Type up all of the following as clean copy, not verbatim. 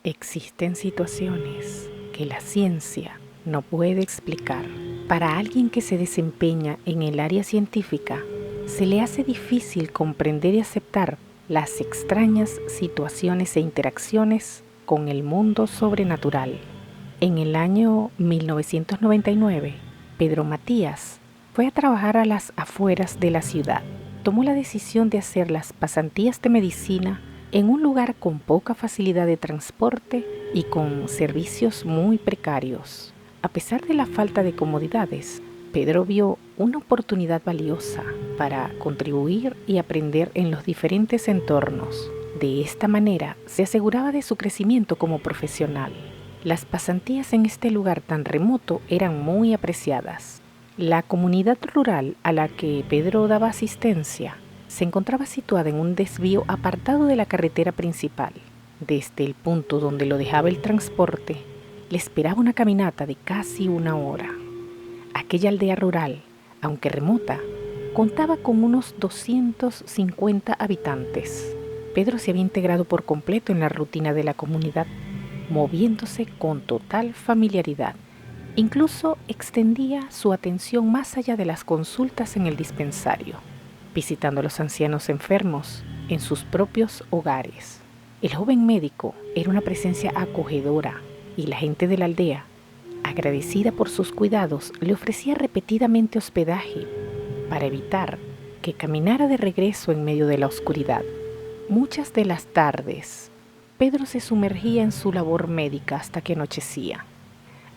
Existen situaciones que la ciencia no puede explicar. Para alguien que se desempeña en el área científica, se le hace difícil comprender y aceptar las extrañas situaciones e interacciones con el mundo sobrenatural. En el año 1999, Pedro Matías fue a trabajar a las afueras de la ciudad. Tomó la decisión de hacer las pasantías de medicina en un lugar con poca facilidad de transporte y con servicios muy precarios. A pesar de la falta de comodidades, Pedro vio una oportunidad valiosa para contribuir y aprender en los diferentes entornos. De esta manera, se aseguraba de su crecimiento como profesional. Las pasantías en este lugar tan remoto eran muy apreciadas. La comunidad rural a la que Pedro daba asistencia se encontraba situada en un desvío apartado de la carretera principal. Desde el punto donde lo dejaba el transporte, le esperaba una caminata de casi una hora. Aquella aldea rural, aunque remota, contaba con unos 250 habitantes. Pedro se había integrado por completo en la rutina de la comunidad, moviéndose con total familiaridad. Incluso extendía su atención más allá de las consultas en el dispensario, visitando a los ancianos enfermos en sus propios hogares. El joven médico era una presencia acogedora y la gente de la aldea, agradecida por sus cuidados, le ofrecía repetidamente hospedaje para evitar que caminara de regreso en medio de la oscuridad. Muchas de las tardes, Pedro se sumergía en su labor médica hasta que anochecía.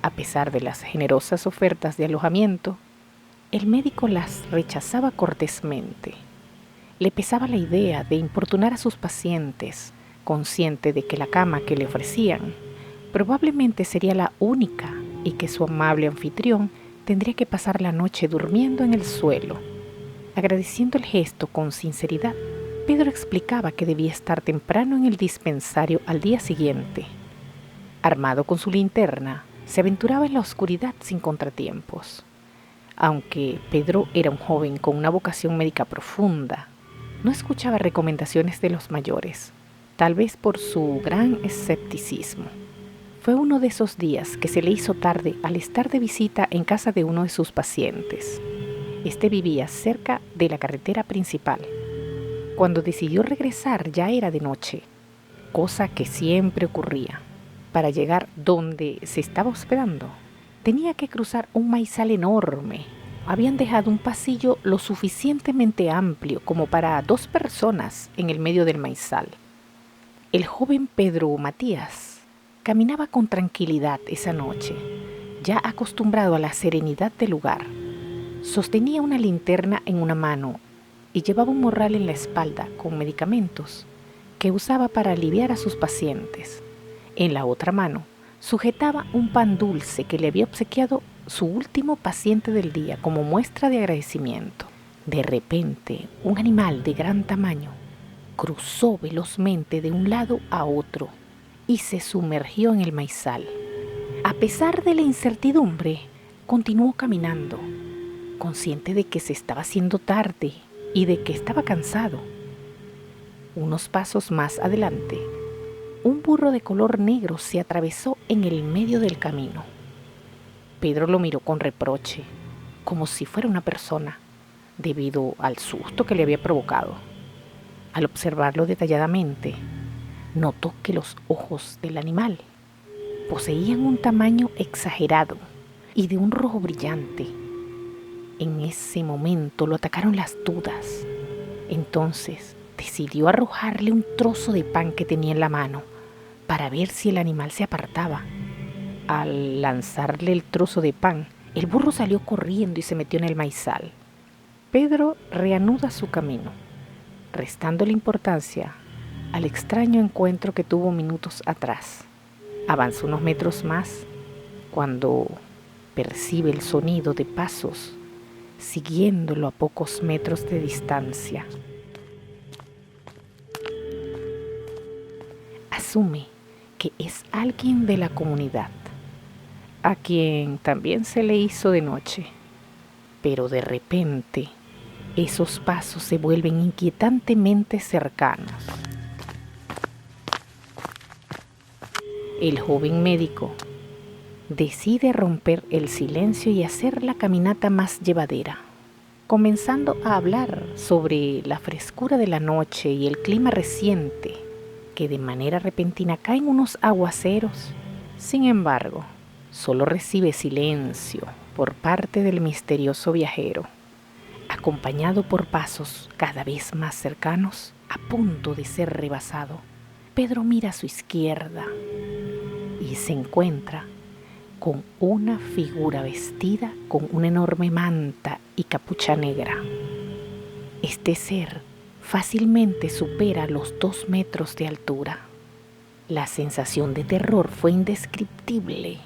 A pesar de las generosas ofertas de alojamiento, el médico las rechazaba cortésmente. Le pesaba la idea de importunar a sus pacientes, consciente de que la cama que le ofrecían probablemente sería la única y que su amable anfitrión tendría que pasar la noche durmiendo en el suelo. Agradeciendo el gesto con sinceridad, Pedro explicaba que debía estar temprano en el dispensario al día siguiente. Armado con su linterna, se aventuraba en la oscuridad sin contratiempos. Aunque Pedro era un joven con una vocación médica profunda, no escuchaba recomendaciones de los mayores, tal vez por su gran escepticismo. Fue uno de esos días que se le hizo tarde al estar de visita en casa de uno de sus pacientes. Este vivía cerca de la carretera principal. Cuando decidió regresar ya era de noche, cosa que siempre ocurría. Para llegar donde se estaba hospedando, tenía que cruzar un maizal enorme. Habían dejado un pasillo lo suficientemente amplio como para 2 personas en el medio del maizal. El joven Pedro Matías caminaba con tranquilidad esa noche, ya acostumbrado a la serenidad del lugar. Sostenía una linterna en una mano y llevaba un morral en la espalda con medicamentos que usaba para aliviar a sus pacientes. En la otra mano sujetaba un pan dulce que le había obsequiado su último paciente del día como muestra de agradecimiento. De repente, un animal de gran tamaño cruzó velozmente de un lado a otro y se sumergió en el maizal. A pesar de la incertidumbre, continuó caminando, consciente de que se estaba haciendo tarde y de que estaba cansado. Unos pasos más adelante, un burro de color negro se atravesó en el medio del camino. Pedro lo miró con reproche, como si fuera una persona, debido al susto que le había provocado. Al observarlo detalladamente, notó que los ojos del animal poseían un tamaño exagerado y de un rojo brillante. En ese momento lo atacaron las dudas. Entonces decidió arrojarle un trozo de pan que tenía en la mano para ver si el animal se apartaba. Al lanzarle el trozo de pan, el burro salió corriendo y se metió en el maizal. Pedro reanuda su camino, restándole importancia al extraño encuentro que tuvo minutos atrás. Avanzó unos metros más cuando percibe el sonido de pasos, siguiéndolo a pocos metros de distancia. Asume que es alguien de la comunidad, a quien también se le hizo de noche. Pero de repente, esos pasos se vuelven inquietantemente cercanos. El joven médico decide romper el silencio y hacer la caminata más llevadera, comenzando a hablar sobre la frescura de la noche y el clima reciente, que de manera repentina caen unos aguaceros. Sin embargo, solo recibe silencio por parte del misterioso viajero, acompañado por pasos cada vez más cercanos, a punto de ser rebasado. Pedro mira a su izquierda y se encuentra con una figura vestida con una enorme manta y capucha negra. Este ser fácilmente supera los 2 metros de altura. La sensación de terror fue indescriptible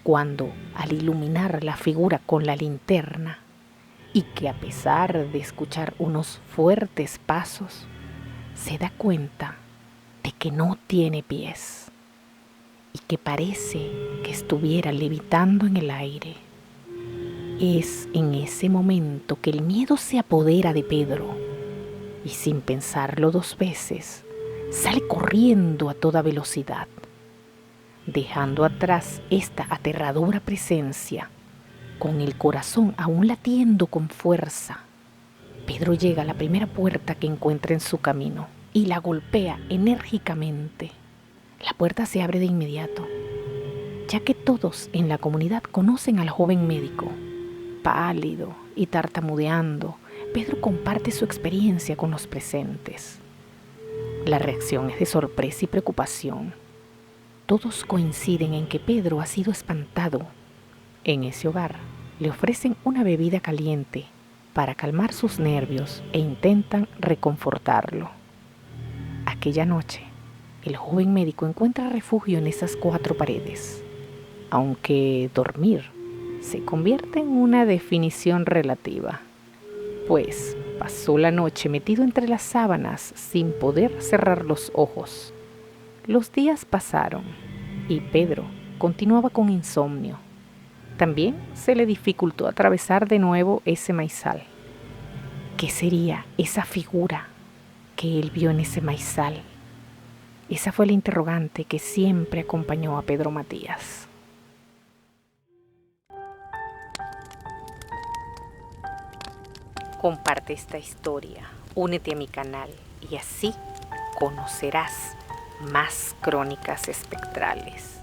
cuando, al iluminar la figura con la linterna, y que a pesar de escuchar unos fuertes pasos, se da cuenta de que no tiene pies y que parece que estuviera levitando en el aire. Es en ese momento que el miedo se apodera de Pedro y, sin pensarlo 2 veces, sale corriendo a toda velocidad, dejando atrás esta aterradora presencia. Con el corazón aún latiendo con fuerza, Pedro llega a la primera puerta que encuentra en su camino y la golpea enérgicamente. La puerta se abre de inmediato, ya que todos en la comunidad conocen al joven médico. Pálido y tartamudeando, Pedro comparte su experiencia con los presentes. La reacción es de sorpresa y preocupación. Todos coinciden en que Pedro ha sido espantado. En ese hogar le ofrecen una bebida caliente para calmar sus nervios e intentan reconfortarlo. Aquella noche, el joven médico encuentra refugio en esas 4 paredes, aunque dormir se convierte en una definición relativa, pues pasó la noche metido entre las sábanas sin poder cerrar los ojos. Los días pasaron y Pedro continuaba con insomnio. También se le dificultó atravesar de nuevo ese maizal. ¿Qué sería esa figura que él vio en ese maizal? Esa fue la interrogante que siempre acompañó a Pedro Matías. Comparte esta historia, únete a mi canal y así conocerás más crónicas espectrales.